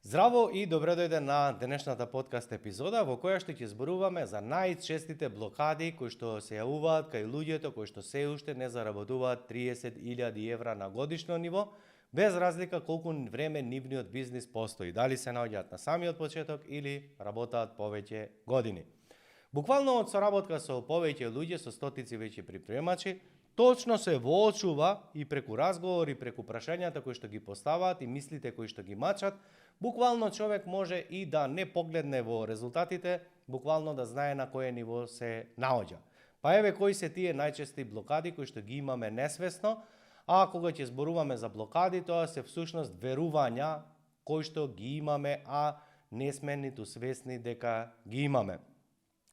Здраво и добре дојде на денешната подкаст епизода во која што ќе зборуваме за најчестите блокади кои што се јавуваат кај луѓето кои што се уште не заработуваат 30.000 евра на годишно ниво, без разлика колку време нивниот бизнис постои, дали се наоѓаат на самиот почеток или работаат повеќе години. Буквално од соработка со повеќе луѓе, со стотици веќе припремачи, точно се воочува и преку разговори, преку прашањата кои што ги поставаат и мислите кои што ги мачат, буквално човек може и да не погледне во резултатите, буквално да знае на кое ниво се наоѓа. Па еве кои се тие најчести блокади кои што ги имаме несвесно, а кога ќе зборуваме за блокади, тоа се всушност верувања кои што ги имаме, а не сме ниту свесни дека ги имаме.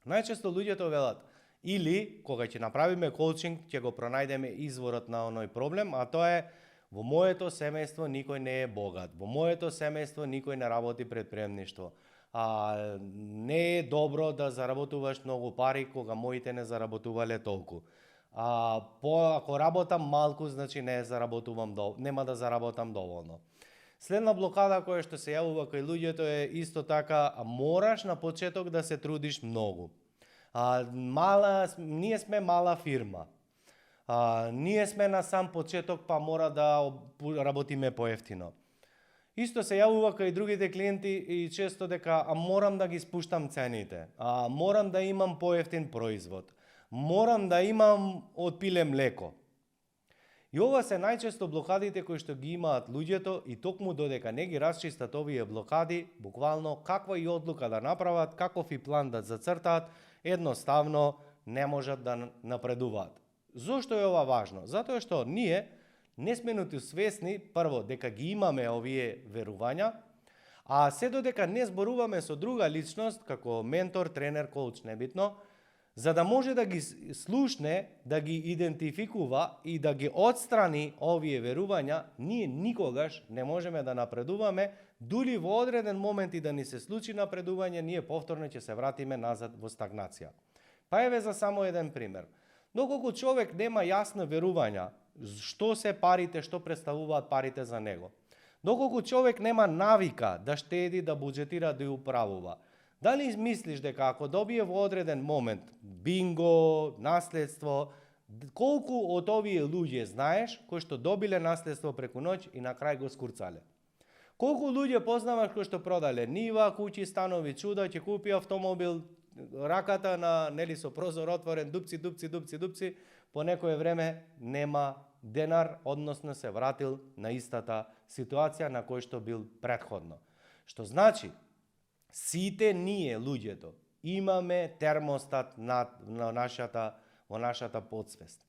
Најчесто луѓето велат, или кога ќе направиме коучинг, ќе го пронајдеме изворот на оној проблем, а тоа е во моето семејство никој не е богат, во моето семејство никој не работи предприемништво. Не е добро да заработуваш многу пари кога моите не заработувале толку. Ако работам малку, значи нема да заработам доволно. Следна блокада која што се јавува кај луѓето е исто така, мораш на почеток да се трудиш многу. Ние сме мала фирма. Ние сме на сам почеток, па мора да работиме поевтино. Исто се јавува кај другите клиенти и често дека морам да ги спуштам цените, морам да имам поевтин производ, морам да имам од пиле млеко. И ова се најчесто блокадите кои што ги имаат луѓето и токму додека не ги расчистат овие блокади, буквално каква и одлука да направат, каков и план да зацртаат, едноставно не можат да напредуваат. Зошто е ова важно? Затоа што ние не сме ниту свесни, прво, дека ги имаме овие верувања, а се додека не зборуваме со друга личност, како ментор, тренер, коуч, небитно, за да може да ги слушне, да ги идентификува и да ги отстрани овие верувања, ние никогаш не можеме да напредуваме, дури во одреден момент и да ни се случи напредување, ние повторно ќе се вратиме назад во стагнација. Па еве за само еден пример. Доколку човек нема јасна верувања што се парите, што представуваат парите за него, доколку човек нема навика да штеди, да буџетира, да управува, дали мислиш дека ако добие во одреден момент бинго, наследство, колку од овие луѓе знаеш кои што добиле наследство преку ноќ и на крај го скурцале? Колку луѓе познаваш кои што продале нива, куќи, станови, чуда, ќе купи автомобил, раката на со прозор отворен, дупци, по некое време нема денар, односно се вратил на истата ситуација на кој што бил претходно. Што значи, сите ние, луѓето, имаме термостат во нашата подсвест.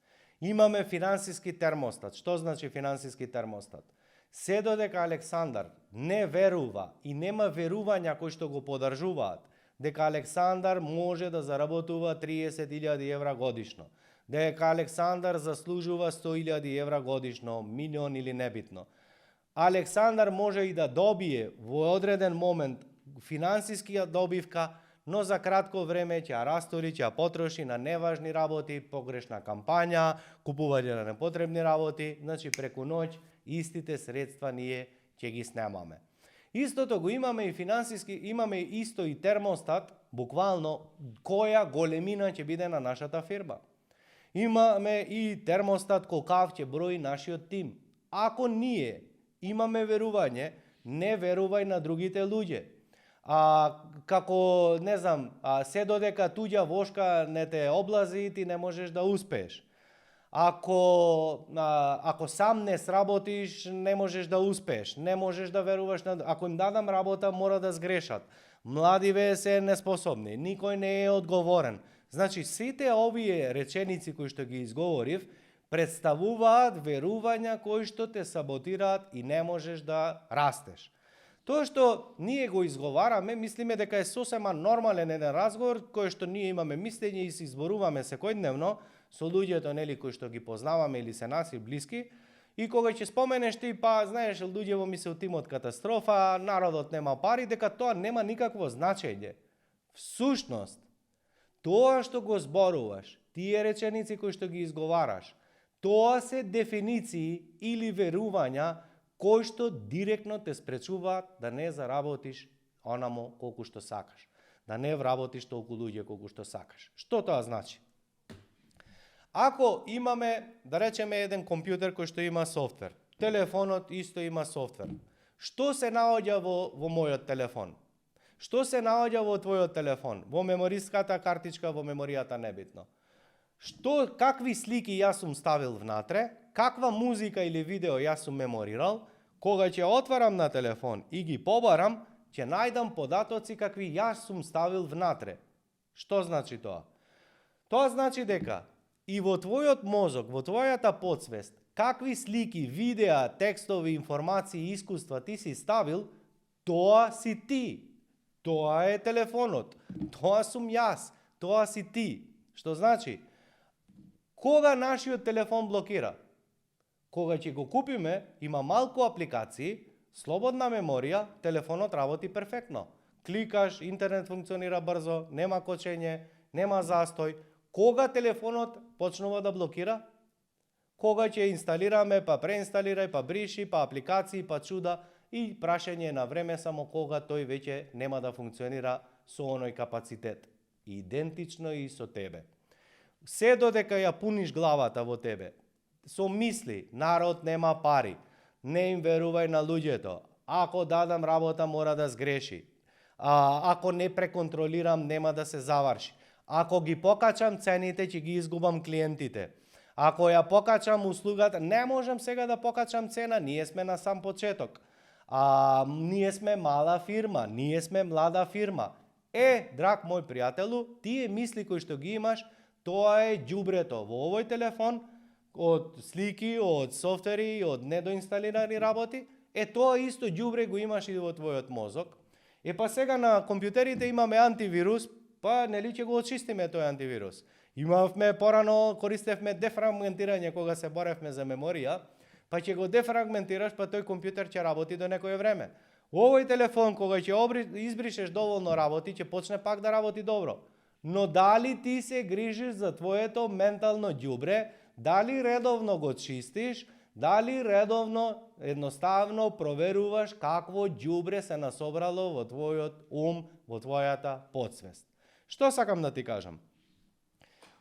Имаме финансиски термостат. Што значи финансиски термостат? Се додека Александар не верува и нема верувања кои што го подржуваат, дека Александар може да заработува 30.000 евра годишно, дека Александар заслужува 100.000 евра годишно, милион или небитно. Александар може и да добие во одреден момент финансискија добивка, но за кратко време ќе ја растори, ќе ја потроши на неважни работи, погрешна кампања, купување на непотребни работи, значи преку ноќ истите средства ние ќе ги снемаме. Истото го имаме и финансиски, имаме исто и термостат, буквално која големина ќе биде на нашата фирма. Имаме и термостат колкав ќе брои нашиот тим. Ако ние имаме верување, не верувај на другите луѓе. Како, не знам, се додека туѓа вошка не те облази, ти не можеш да успееш. Ако сам не сработиш, не можеш да успееш, не можеш да веруваш ако им дадам работа, мора да сгрешат. Младиве се неспособни, никој не е одговорен. Значи, сите овие реченици кои што ги изговорив, представуваат верувања кои што те саботираат и не можеш да растеш. Тоа што ние го изговараме, мислиме дека е сосема нормален еден разговор, кој што ние имаме мислење и се изборуваме секојдневно со луѓето кои што ги познаваме или се наси блиски, и кога ќе споменеш ти, знаеш, луѓево ми се утимот катастрофа, народот нема пари, дека тоа нема никакво значење. Всушност, тоа што го зборуваш, тие реченици кои што ги изговараш, тоа се дефиниции или верувања кои што директно те спречуваат да не заработиш онамо колку што сакаш, да не вработиш толку луѓе колку што сакаш. Што тоа значи? Ако имаме, да речеме, еден компјутер кој што има софтвер, телефонот исто има софтвер. Што се наоѓа во мојот телефон? Што се наоѓа во твојот телефон? Во мемориската картичка, во меморијата, небитно. Какви слики јас сум ставил внатре, каква музика или видео јас сум меморирал, кога ќе отварам на телефон и ги побарам, ќе најдам податоци какви јас сум ставил внатре. Што значи тоа? Тоа значи дека и во твојот мозок, во твојата подсвест, какви слики, видеа, текстови, информации, искуства ти си ставил, тоа си ти. Тоа е телефонот. Тоа сум јас. Тоа си ти. Што значи? Кога нашиот телефон блокира? Кога ќе го купиме, има малку апликации, слободна меморија, телефонот работи перфектно. Кликаш, интернет функционира брзо, нема кочење, нема застој. Кога телефонот почнува да блокира? Кога ќе инсталираме, па преинсталирај, па бриши, па апликации, па чуда и прашање на време само кога тој веќе нема да функционира со оној капацитет. Идентично и со тебе. Се додека ја пуниш главата во тебе, со мисли, народ нема пари, не им верувај на луѓето, ако дадам работа мора да сгреши, ако не преконтролирам нема да се заврши, ако ги покачам цените ќе ги изгубам клиентите, ако ја покачам услугата, не можам сега да покачам цена, ние сме на сам почеток, ние сме мала фирма, ние сме млада фирма. Драг мој пријателу, тие мисли кои што ги имаш, тоа е ѓубрето во овој телефон, од слики, од софтвери, од недоинсталирани работи, тоа исто ѓубре го имаш и во твојот мозок. Па сега на компјутерите имаме антивирус, па нели ќе го очистиме тој антивирус. Имавме порано, користевме дефрагментирање кога се боревме за меморија, па ќе го дефрагментираш, па тој компјутер ќе работи до некое време. Овој телефон кога ќе избришеш доволно работи, ќе почне пак да работи добро. Но дали ти се грижиш за твоето ментално ѓубре, дали редовно го чистиш, дали редовно едноставно проверуваш какво ѓубре се насобрало во твојот ум, во твојата подсвест. Што сакам да ти кажам?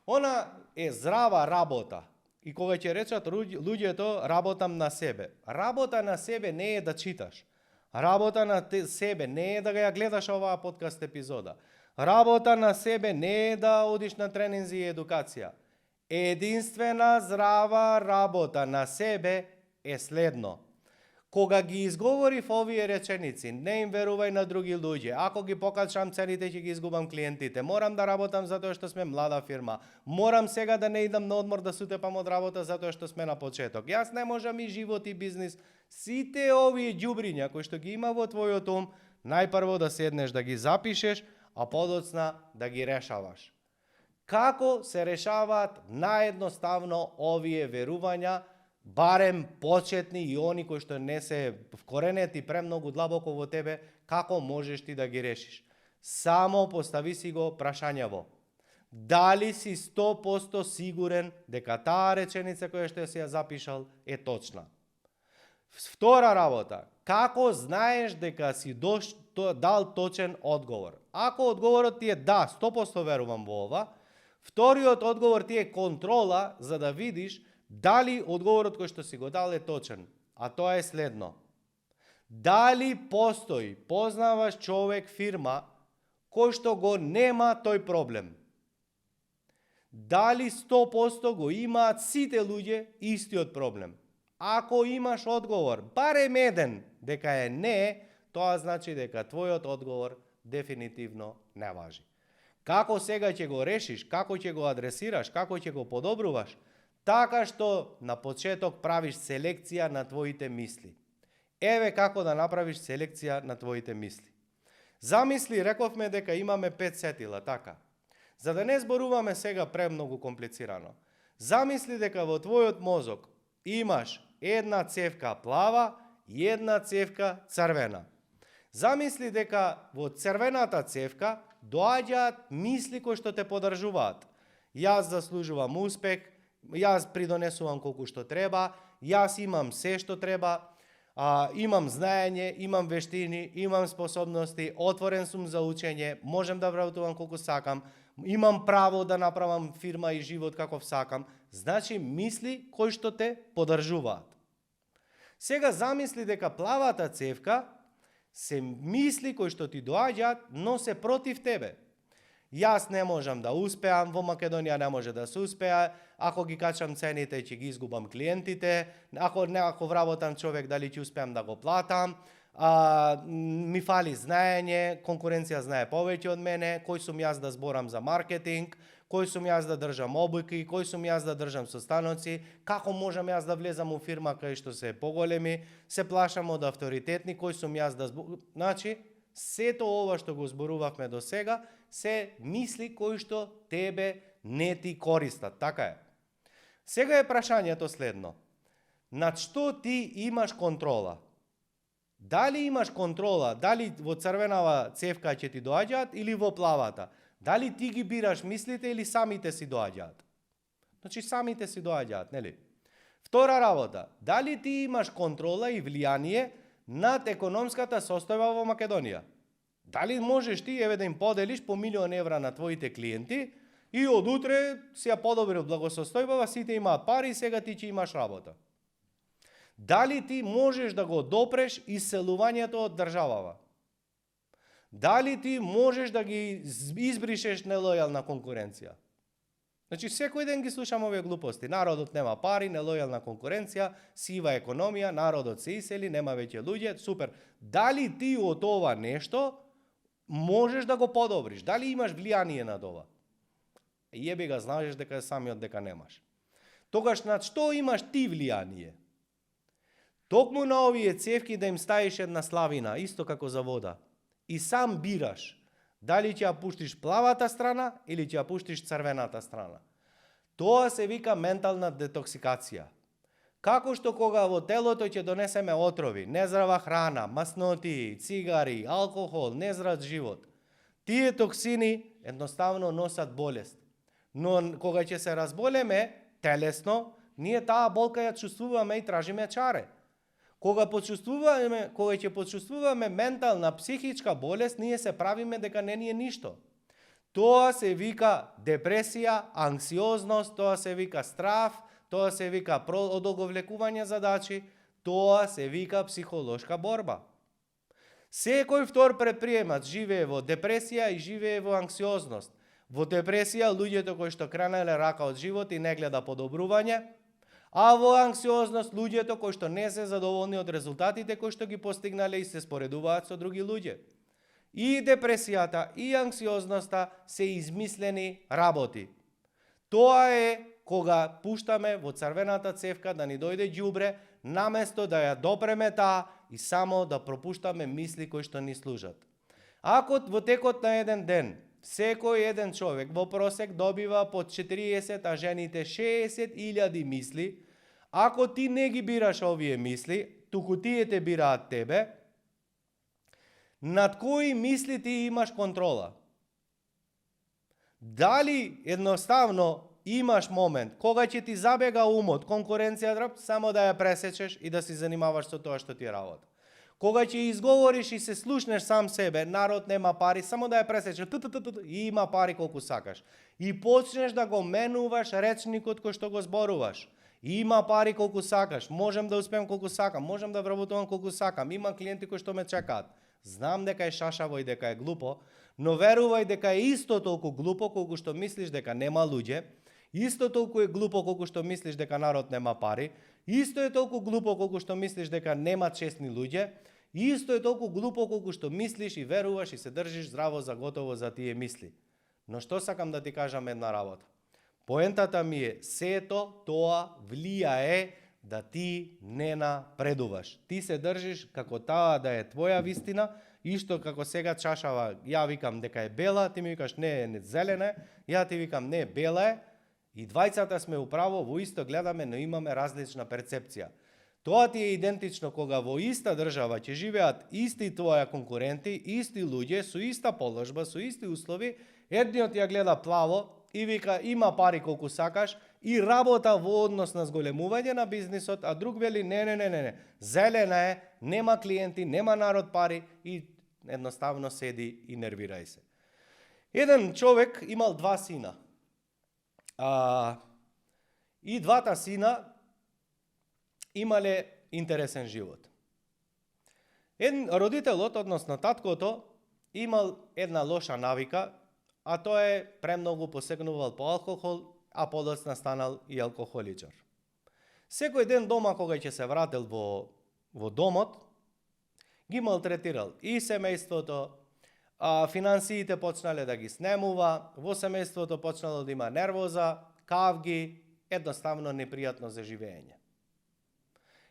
Она е здрава работа. И кога ќе речат луѓето работам на себе. Работа на себе не е да читаш. Работа на себе не е да ја гледаш оваа подкаст епизода. Работа на себе не е да одиш на тренинзи и едукација. Единствена здрава работа на себе е следно. Кога ги изговорив овие реченици, не им верувај на други луѓе, ако ги покачам цените ќе ги изгубам клиентите, морам да работам затоа што сме млада фирма, морам сега да не идам на одмор да сутепам од работа затоа што сме на почеток, јас не можам и живот и бизнис, сите овие ѓубриња кои што ги има во твојот ум, најпрво да седнеш да ги запишеш, а подоцна да ги решаваш. Како се решаваат наједноставно овие верувања, барем почетни и они кои што не се вкоренети премногу длабоко во тебе, како можеш ти да ги решиш? Само постави си го прашањево. Дали си 100% сигурен дека таа реченица која што си ја запишал е точна? Втора работа, како знаеш дека си дал точен одговор? Ако одговорот ти е да, 100% верувам во ова, вториот одговор ти е контрола за да видиш дали одговорот кој што си го дал е точен, а тоа е следно. Дали постои, познаваш човек, фирма, кој што го нема тој проблем? Дали 100% го имаат сите луѓе истиот проблем? Ако имаш одговор, барем еден, дека е не, тоа значи дека твојот одговор дефинитивно не важи. Како сега ќе го решиш, како ќе го адресираш, како ќе го подобруваш? Така што на почеток правиш селекција на твоите мисли. Еве како да направиш селекција на твоите мисли. Замисли, рековме дека имаме 5 сетила, така. За да не зборуваме сега премногу комплицирано. Замисли дека во твојот мозок имаш една цевка плава и една цевка црвена. Замисли дека во црвената цевка доаѓаат мисли кои што те подржуваат. Јас заслужувам успех, јас придонесувам колку што треба, јас имам се што треба, Имам знаење, имам вештини, имам способности, отворен сум за учење, можем да вработувам колку сакам, имам право да направам фирма и живот каков сакам. Значи мисли кои што те подржуваат. Сега замисли дека плавата цевка се мисли кои што ти доаѓаат, но се против тебе. Јас не можам да успеам, во Македонија не може да се успеа, ако ги качам цените ќе ги изгубам клиентите, ако вработам човек дали ќе успеам да го платам, ми фали знаење, конкуренција знае повеќе од мене, кој сум јас да зборам за маркетинг, кој сум јас да држам обуки, кој сум јас да држам состаноци, како можам јас да влезам у фирма кај што се поголеми, се плашам од авторитетни, кој сум јас да Значи, сето ова што го зборувавме до сега, се мисли кои што тебе не ти користат, така е. Сега е прашањето следно. Над што ти имаш контрола? Дали имаш контрола, дали во црвенава цевка ќе ти доаѓаат или во плавата? Дали ти ги бираш мислите или самите си доаѓаат? Значи самите си доаѓаат, нели? Втора работа, дали ти имаш контрола и влијание над економската состојба во Македонија? Дали можеш ти да им поделиш по 1.000.000 евра на твоите клиенти и од утре си ја подобрил благосостојбава, сите имаат пари и сега ти ќе имаш работа? Дали ти можеш да го допреш иселувањето од државава? Дали ти можеш да ги избришеш нелојална конкуренција? Значи, секој ден ги слушам овие глупости. Народот нема пари, нелојална конкуренција, сива економија, народот се исели, нема веќе луѓе, супер. Дали ти од ова нешто можеш да го подобриш? Дали имаш влијание над ова? Јеби ga, знаеш дека самиот дека немаш. Тогаш над што имаш ти влијание? Токму на овие цевки да им ставиш една славина, исто како за вода. И сам бираш дали ќе ја пуштиш плавата страна или ќе ја пуштиш црвената страна. Тоа се вика ментална детоксикација. Како што кога во телото ќе донесеме отрови, нездрава храна, масноти, цигари, алкохол, нездрав живот, тие токсини едноставно носат болест. Но кога ќе се разболеме телесно, ние таа болка ја чувствуваме и тражиме чаре. Кога ќе почувствуваме ментална, психичка болест, ние се правиме дека не ни е ништо. Тоа се вика депресија, анксиозност, тоа се вика страф, тоа се вика одолговлекување задачи, тоа се вика психолошка борба. Секој втор предприемач живее во депресија и живее во анксиозност. Во депресија луѓето кои што кренале рака од живот и не гледа подобрување, а во анксиозност луѓето кои што не се задоволни од резултатите кои што ги постигнале и се споредуваат со други луѓе. И депресијата и анксиозноста се измислени работи. Тоа е кога пуштаме во црвената цевка да ни дојде ѓубре, наместо да ја допреме таа и само да пропуштаме мисли кои што ни служат. Ако во текот на еден ден секој еден човек во просек добива по 40, а жените 60.000 мисли, ако ти не ги бираш овие мисли, туку тие те бираат тебе, над кои мисли ти имаш контрола? Дали едноставно имаш момент кога ќе ти забега умот, конкуренцијата, само да ја пресечеш и да се занимаваш со тоа што ти работа? Кога ќе изговориш и се слушнеш сам себе, народ нема пари, само да ја пресечеш, и има пари колку сакаш. И почнеш да го менуваш речникот кој што го зборуваш. И има пари колку сакаш, можем да успеам колку сакам, можем да вработувам колку сакам, има клиенти кои што ме чекаат. Знам дека е шашаво и дека е глупо, но верувај дека е исто толку глупо колку што мислиш дека нема луѓе, исто толку е глупо колку што мислиш дека народ нема пари, исто е толку глупо колку што мислиш дека нема честни луѓе, исто е толку глупо колку што мислиш и веруваш и се држиш здраво за готово за тие мисли. Но што сакам да ти кажам една работа. Поентата ми е, сето тоа влијае да ти не напредуваш. Ти се држиш како таа да е твоја вистина, исто како сега чашава, ја викам дека е бела, ти ми викаш не е зелена, ја ти викам не, бела е, и двајцата сме управо, во исто гледаме, но имаме различна перцепција. Тоа ти е идентично кога во иста држава ќе живеат исти твоја конкуренти, исти луѓе, со иста положба, со исти услови, едниот ја гледа плаво и вика има пари колку сакаш, и работа во однос на зголемување на бизнисот, а друг вели не. Зелена е, нема клиенти, нема народ пари и едноставно седи и нервирај се. Еден човек имал 2 сина. И двата сина имале интересен живот. Родителот, односно таткото, имал една лоша навика, а тоа е премногу посегнувал по алкохол, а подоцна станал и алкохоличар. Секој ден дома кога ќе се вратил во домот, ги малтретирал и семејството, финансиите почнале да ги снемува, во семејството почнало да има нервоза, кавги, едноставно непријатно за живење.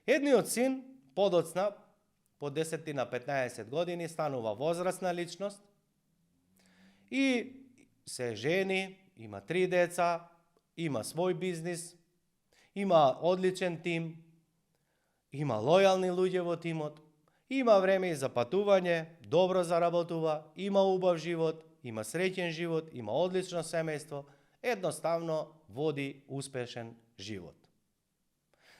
Едниот син, подоцна, по 10 на 15 години, станува возрастна личност и се жени, има 3 деца, има свој бизнис, има одличен тим, има лојални луѓе во тимот, има време и за патување, добро заработува, има убав живот, има среќен живот, има одлично семејство, едноставно води успешен живот.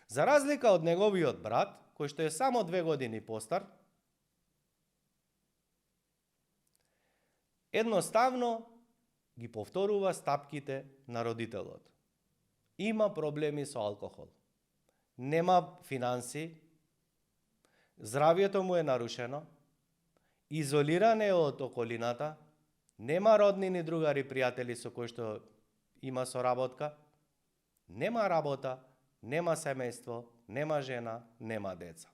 За разлика од неговиот брат, кој што е само 2 години постар, едноставно ги повторува стапките на родителот. Има проблеми со алкохол. Нема финанси, здравјето му е нарушено, изолиран е од околината, нема роднини, другари, пријатели со кои што има соработка, нема работа, нема семејство, нема жена, нема деца.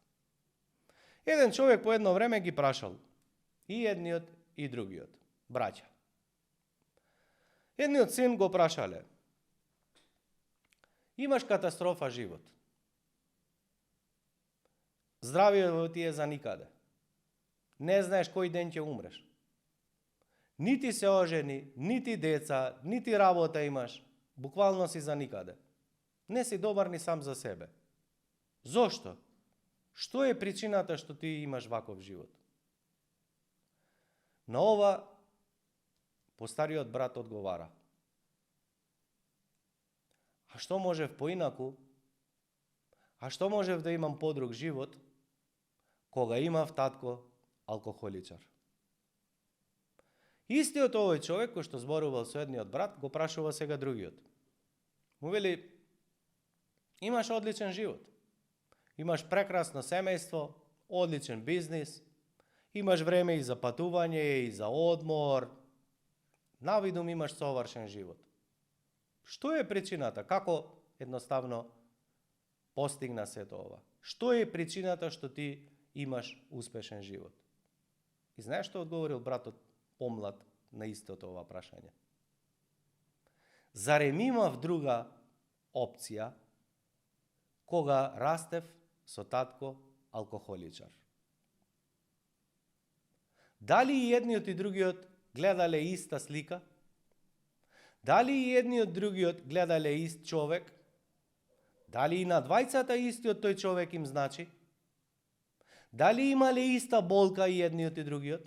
Еден човек по едно време ги прашал и едниот и другиот, браќа. Едниот син го прашале: имаш катастрофа живот. Здравјето ти е за никаде. Не знаеш кој ден ќе умреш. Нити се ожени, нити деца, нити работа имаш. Буквално си за никаде. Не си добар ни сам за себе. Зошто? Што е причината што ти имаш ваков живот? На ова постариот брат одговара: а што можев поинаку? А што можев да имам подруг живот кога имав татко алкохоличар? Истиот овој човек кој што зборувал со едниот брат го прашува сега другиот. Му вели: имаш одличен живот. Имаш прекрасно семејство, одличен бизнис, имаш време и за патување, и за одмор. Навидум имаш совршен живот. Што е причината? Како едноставно постигна сето ова? Што е причината што ти имаш успешен живот? И знаеш што одговорил братот помлад на истото ова прашање? Зарем имав друга опција кога растев со татко алкохоличар? Дали и едниот и другиот гледале иста слика? Дали и едниот другиот гледале ист човек? Дали и на двајцата истиот тој човек им значи? Дали имале иста болка и едниот и другиот?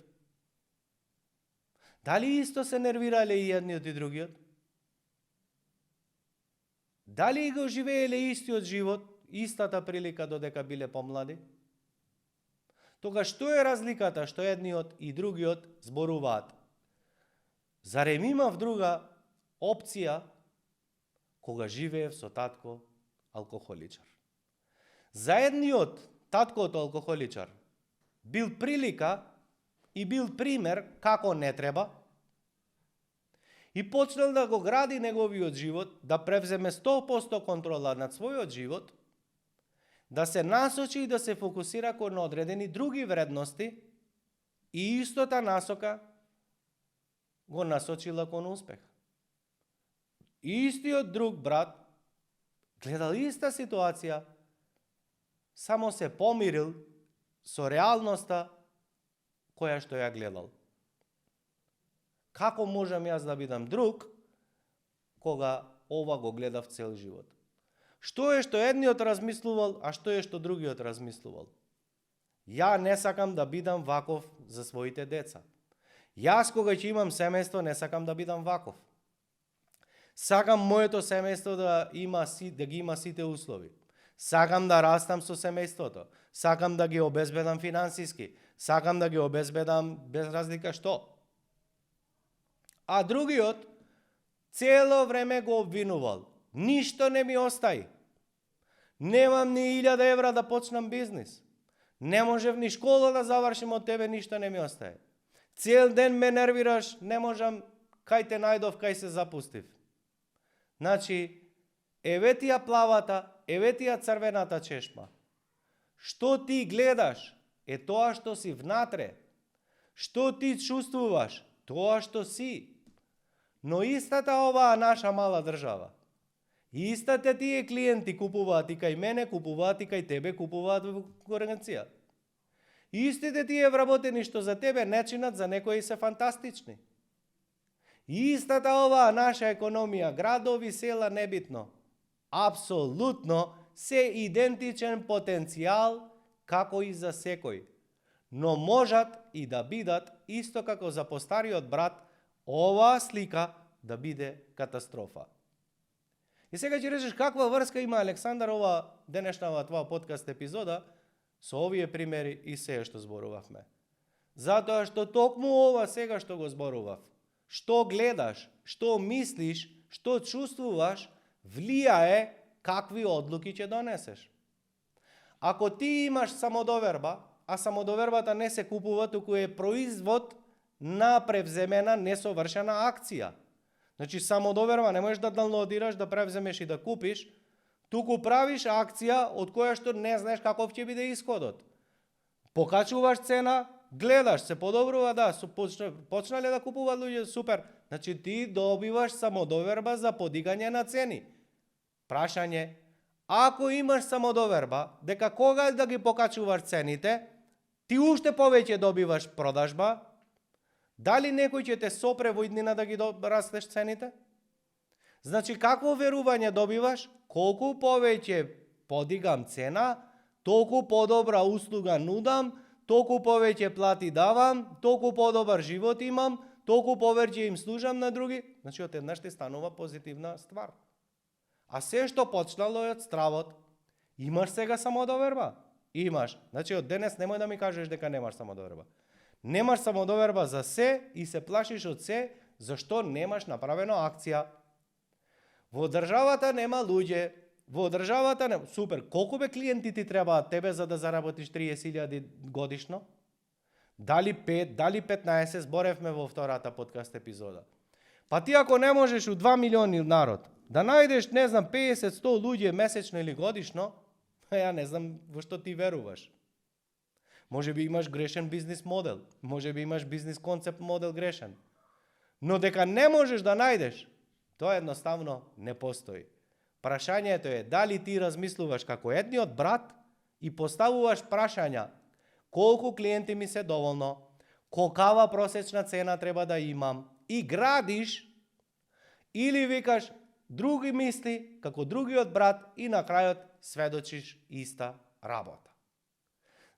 Дали исто се нервирале и едниот и другиот? Дали го живееле истиот живот, истата прилика додека биле помлади? Тогаш што е разликата што едниот и другиот зборуваат? Зарем имав друга опција кога живеев со татко алкохоличар? За едниот таткото алкохоличар бил прилика и бил пример како не треба и почнал да го гради неговиот живот, да превземе 100% контрола над својот живот, да се насочи и да се фокусира кон одредени други вредности и истата насока го насочила кон успех. Истиот друг брат гледал иста ситуација, само се помирил со реалноста која што ја гледал. Како можам јас да бидам друг кога ова го гледав цел живот? Што е што едниот размислувал, а што е што другиот размислувал? Ја не сакам да бидам ваков за своите деца. Јас кога ќе имам семејство не сакам да бидам ваков. Сакам моето семејство да ги има сите услови. Сакам да растам со семејството. Сакам да ги обезбедам финансиски. Сакам да ги обезбедам без разлика што. А другиот цело време го обвинувал. Ништо не ми остаи. Немам ни 1000 евра да почнам бизнис. Не можев ни школа да завршим, од тебе ништо не ми остае. Цел ден ме нервираш, не можам, кај те најдов, кај се запустив. Значи, еве ти ја плавата, еве ти ја црвената чешма. Што ти гледаш е тоа што си внатре. Што ти чувствуваш, тоа што си. Но истата оваа наша мала држава, истите тие клиенти купуваат и кај мене, купуваат и кај тебе, купуваат во конкуренција. Истите тие вработени што за тебе не чинат, за некои се фантастични. Истата оваа наша економија, градови, села, небитно, апсолутно се идентичен потенцијал како и за секој. Но можат и да бидат, исто како за постариот брат, оваа слика да биде катастрофа. И сега ќе речеш каква врска има Александар ова денешнава твоја подкаст епизода со овие примери и се што зборувавме. Затоа што токму ова сега што го зборував, што гледаш, што мислиш, што чувствуваш, влијае какви одлуки ќе донесеш. Ако ти имаш самодоверба, а самодовербата не се купува, туку е производ на превземена несовршена акција. Значи, самодоверба не можеш да даунлодираш, да превземеш и да купиш, туку правиш акција од која што не знаеш каков ќе биде исходот. Покачуваш цена, гледаш, се подобрува, да, почнале да купуваат луѓе, супер. Значи, ти добиваш самодоверба за подигање на цени. Прашање, ако имаш самодоверба, дека кога да ги покачуваш цените, ти уште повеќе добиваш продажба, дали некој ќе те сопре во иднина да ги растеш цените? Значи, какво верување добиваш? Колку повеќе подигам цена, толку подобра услуга нудам, толку повеќе плати давам, толку подобар живот имам, толку повеќе им служам на други. Значи, од еднаш ти станува позитивна ствар. А се што почнало од стравот, имаш сега самодоверба? Имаш. Значи, од денес немој да ми кажеш дека немаш самодоверба. Немаш самодоверба за се и се плашиш од се, зашто немаш направено акција. Во државата нема луѓе, во државата нема... Супер, колку бе клиенти ти требаат тебе за да заработиш 30.000 годишно? Дали 5, дали 15, зборевме во втората подкаст епизода. Па ти ако не можеш у 2 милиони народ, да најдеш, не знам, 50-100 луѓе месечно или годишно, ја не знам во што ти веруваш. Може би имаш грешен бизнес модел, може би имаш бизнес концепт модел грешен. Но дека не можеш да најдеш, тоа едноставно не постои. Прашањето е дали ти размислуваш како едниот брат и поставуваш прашања колку клиенти ми се доволно, колкава просечна цена треба да имам и градиш, или викаш други мисли како другиот брат и на крајот сведочиш иста работа.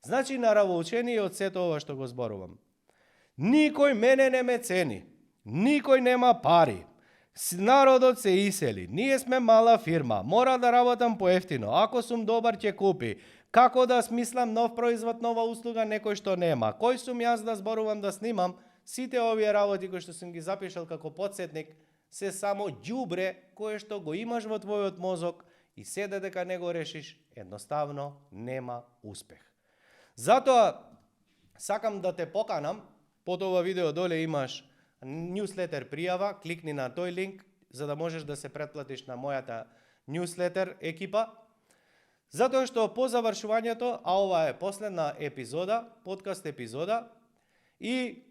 Значи, на равоучение од сето ова што го зборувам. Никој мене не ме цени, никој нема пари, народот се исели, ние сме мала фирма, мора да работам поевтино, ако сум добар ќе купи, како да смислам нов производ, нова услуга, некој што нема, кој сум јас да зборувам, да снимам, сите овие работи кои што сум ги запишал како подсетник, се само ѓубре кое што го имаш во твојот мозок и седе дека не го решиш, едноставно нема успех. Затоа сакам да те поканам, под ова видео доле имаш newsletter пријава, кликни на тој линк за да можеш да се претплатиш на мојата newsletter екипа. Затоа што по завршувањето, а ова е последна епизода, подкаст епизода, и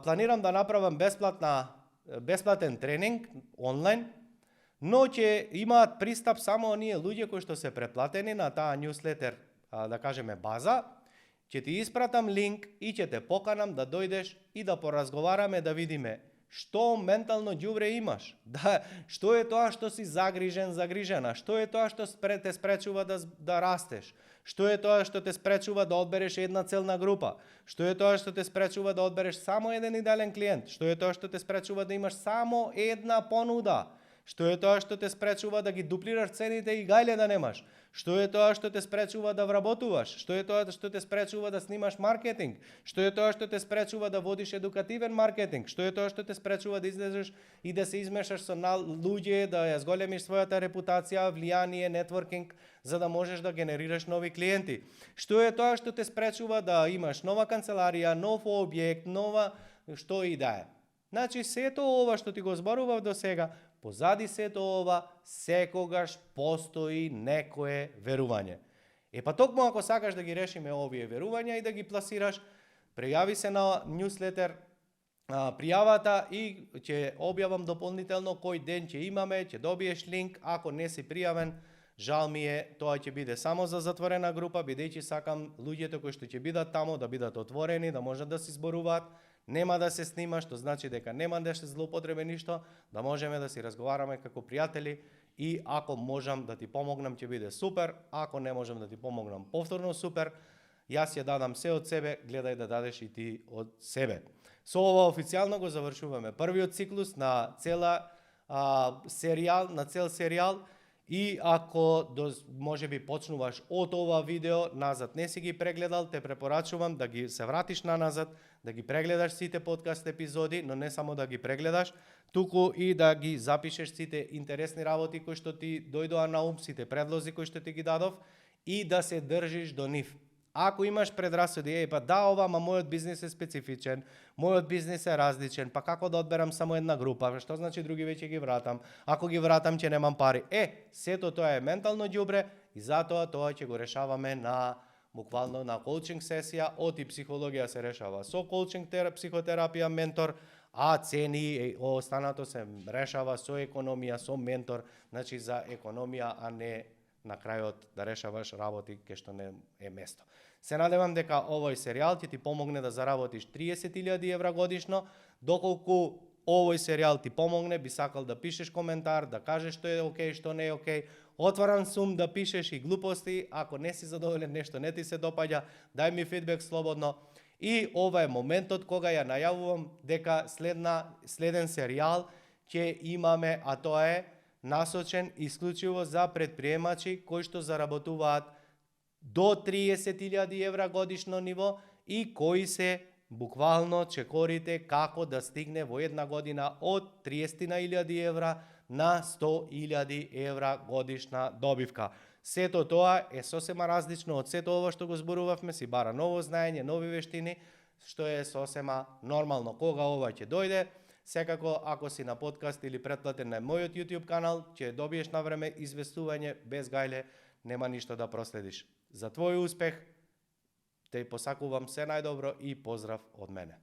планирам да направам бесплатен тренинг онлайн, но ќе имаат пристап само оние луѓе кои што се претплатени на таа newsletter, да кажеме база. Ќе ти испратам линк и ќе те поканам да дојдеш и да поразговараме, да видиме што ментално ѓубре имаш, што е тоа што си загрижена, што е тоа што те спречува да растеш, што е тоа што те спречува да одбереш една целна група, што е тоа што те спречува да одбереш само еден идеален клиент, што е тоа што те спречува да имаш само една понуда, Што е тоа што те спречува да ги дуплираш цените и гајле да немаш? Што е тоа што те спречува да вработуваш? Што е тоа што те спречува да снимаш маркетинг? Што е тоа што те спречува да водиш едукативен маркетинг? Што е тоа што те спречува да излезеш и да се измешаш со луѓе, да ја зголемиш својата репутација, влијание, нетворкинг, за да можеш да генерираш нови клиенти? Што е тоа што те спречува да имаш нова канцеларија, нов објект, нова што и да е? Значи, сето ова што ти го зборував до сега, позади сето ова, секогаш постои некое верување. Па токму ако сакаш да ги решиме овие верувања и да ги пласираш, пријави се на ньюслетер, пријавата и ќе објавам дополнително кој ден ќе имаме, ќе добиеш линк, ако не си пријавен, жал ми е, тоа ќе биде само за затворена група, бидејќи сакам луѓето кои што ќе бидат таму да бидат отворени, да можат да се зборуваат, нема да се снима, што значи дека нема да се злоупотреби ништо, да можеме да си разговараме како пријатели и ако можам да ти помогнам ќе биде супер, ако не можам да ти помогнам повторно супер, јас ја дадам се од себе, гледај да дадеш и ти од себе. Со ова официјално го завршуваме првиот циклус на цел серијал и ако можеби почнуваш од ова видео, назад не си ги прегледал, те препорачувам да ги се вратиш назад, да ги прегледаш сите подкаст епизоди, но не само да ги прегледаш, туку и да ги запишеш сите интересни работи кои што ти дојдоа на ум, сите предлози кои што ти ги дадов и да се држиш до нив. Ако имаш предрасуди, па да, ова, ама мојот бизнис е специфичен, мојот бизнис е различен, па како да одберам само една група, што значи други веќе ги вратам, ако ги вратам ќе немам пари. Сето тоа е ментално ѓубре и затоа тоа ќе го решаваме буквално на коучинг сесија, оти психологија се решава со коучинг, психотерапија, ментор, а цени, останато се решава со економија, со ментор, значи за економија, а не на крајот да решаваш работи кај што не е место. Се надевам дека овој серијал ќе ти помогне да заработиш 30.000 евра годишно. Доколку овој серијал ти помогне, би сакал да пишеш коментар, да кажеш што е окей, што не е окей. Отворен сум да пишеш и глупости, ако не си задоволен, нешто не ти се допаѓа, дај ми фидбек слободно. И ова е моментот кога ја најавувам дека следен серијал ќе имаме, а тоа е насочен исклучиво за предприемачи кои што заработуваат до 30.000 евра годишно ниво и кои се буквално чекорите како да стигне во една година од 30.000 евра на 100.000 евра годишна добивка. Сето тоа е сосема различно од сето ова што го зборувавме, си бара ново знаење, нови вештини, што е сосема нормално. Кога ова ќе дојде, секако ако си на подкаст или претплатен на мојот YouTube канал, ќе добиеш на време известување без гајле, нема ништо да проследиш. За твој успех те посакувам се најдобро и поздрав од мене.